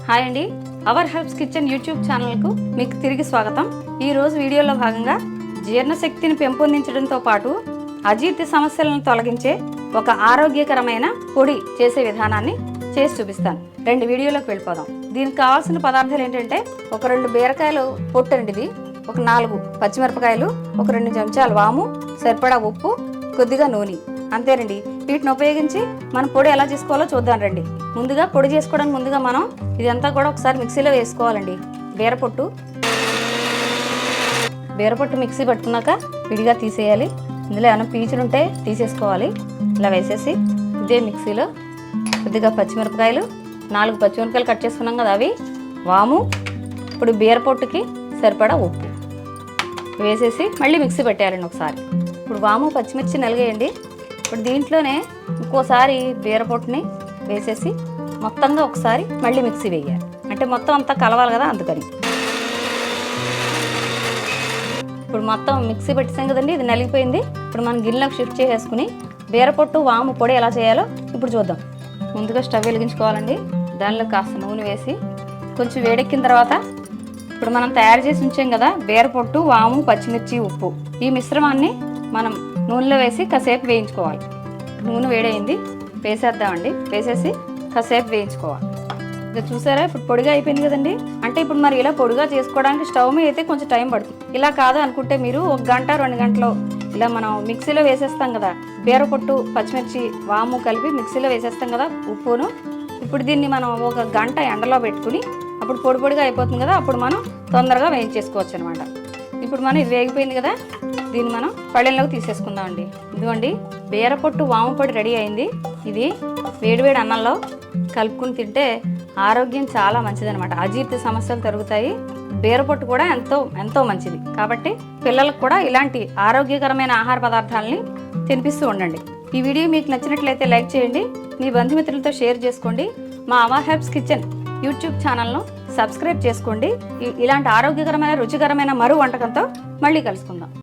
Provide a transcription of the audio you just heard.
Hi అండి, hour helps kitchen YouTube ఛానల్కు మీకు తిరిగి స్వాగతం. ఈరోజు వీడియోలో భాగంగా జీర్ణశక్తిని పెంపొందించడంతో పాటు అజీర్తి సమస్యలను తొలగించే ఒక ఆరోగ్యకరమైన పొడి చేసే విధానాన్ని చేసి చూపిస్తాను. 2 వీడియోలోకి వెళ్ళిపోదాం. దీనికి కావాల్సిన పదార్థాలు ఏంటంటే ఒక 2 బీరకాయలు పొట్టండి, ఇది ఒక 4 పచ్చిమిరపకాయలు, ఒక 2 చెంచాలు వాము, సరిపడా ఉప్పు, కొద్దిగా నూనె, అంతేనండి. వీటిని ఉపయోగించి మనం పొడి ఎలా చేసుకోవాలో చూద్దాం రండి. ముందుగా పొడి చేసుకోవడానికి ముందుగా మనం ఇదంతా కూడా ఒకసారి మిక్సీలో వేసుకోవాలండి. బీరపొట్టు మిక్సీ పట్టుకున్నాక విడిగా తీసేయాలి. ఇందులో ఏమైనా పీచులు ఉంటే తీసేసుకోవాలి. ఇలా వేసేసి ఇదే మిక్సీలో కొద్దిగా పచ్చిమిరపకాయలు, 4 పచ్చిమిరపకాయలు కట్ చేసుకున్నాం కదా, అవి, వాము, ఇప్పుడు బీరపొట్టుకి సరిపడా ఉప్పు వేసేసి మళ్ళీ మిక్సీ పెట్టేయాలండి ఒకసారి. ఇప్పుడు వాము పచ్చిమిర్చి నలిగేయండి. ఇప్పుడు దీంట్లోనే ఇంకోసారి బీరపొట్టుని వేసేసి మొత్తంగా ఒకసారి మళ్ళీ మిక్సీ వేయాలి. అంటే మొత్తం అంతా కలవాలి కదా, అందుకని. ఇప్పుడు మొత్తం మిక్సీ పెట్టేసాం కదండి, ఇది నలిగిపోయింది. ఇప్పుడు మనం గిన్నెలోకి షిఫ్ట్ చేసేసుకుని బీరపొట్టు వాము పొడి ఎలా చేయాలో ఇప్పుడు చూద్దాం. ముందుగా స్టవ్ వెలిగించుకోవాలండి. దానిలో కాస్త నూనె వేసి కొంచెం వేడెక్కిన తర్వాత ఇప్పుడు మనం తయారు చేసి ఉంచాం కదా బీరపొట్టు, వాము, పచ్చిమిర్చి, ఉప్పు, ఈ మిశ్రమాన్ని మనం నూనెలో వేసి కాసేపు వేయించుకోవాలి. నూనె వేడైంది, వేసేద్దామండి. వేసేసి కాసేపు వేయించుకోవాలి. ఇది చూసారా, ఇప్పుడు పొడిగా అయిపోయింది కదండి. అంటే ఇప్పుడు మరి ఇలా పొడిగా చేసుకోవడానికి స్టవ్ మీద అయితే కొంచెం టైం పడుతుంది. ఇలా కాదు అనుకుంటే మీరు 1 గంట 2 గంటలో ఇలా మనం మిక్సీలో వేసేస్తాం కదా, బీరపొట్టు, పచ్చిమిర్చి, వాము కలిపి మిక్సీలో వేసేస్తాం కదా, ఉప్పును. ఇప్పుడు దీన్ని మనం 1 గంట ఎండలో పెట్టుకుని అప్పుడు పొడి పొడిగా అయిపోతుంది కదా, అప్పుడు మనం తొందరగా వేయించేసుకోవచ్చు అనమాట. ఇప్పుడు మనం ఇది వేగిపోయింది కదా, దీన్ని మనం పళ్ళెంలోకి తీసేసుకుందామండి. ఇదిగోండి, బీరపొట్టు వాము పొడి రెడీ అయింది. ఇది వేడివేడి అన్నంలో కలుపుకుని తింటే ఆరోగ్యం చాలా మంచిదనమాట. అజీర్తి సమస్యలు తరుగుతాయి. బీరపొట్టు కూడా ఎంతో మంచిది. కాబట్టి పిల్లలకు కూడా ఇలాంటి ఆరోగ్యకరమైన ఆహార పదార్థాలని తినిపిస్తూ ఉండండి. ఈ వీడియో మీకు నచ్చినట్లయితే లైక్ చేయండి, మీ బంధుమిత్రులతో షేర్ చేసుకోండి. మా అవర్ హెల్ప్స్ కిచెన్ యూట్యూబ్ ఛానల్ను సబ్స్క్రైబ్ చేసుకోండి. ఇలాంటి ఆరోగ్యకరమైన రుచికరమైన మరో వంటకంతో మళ్ళీ కలుసుకుందాం.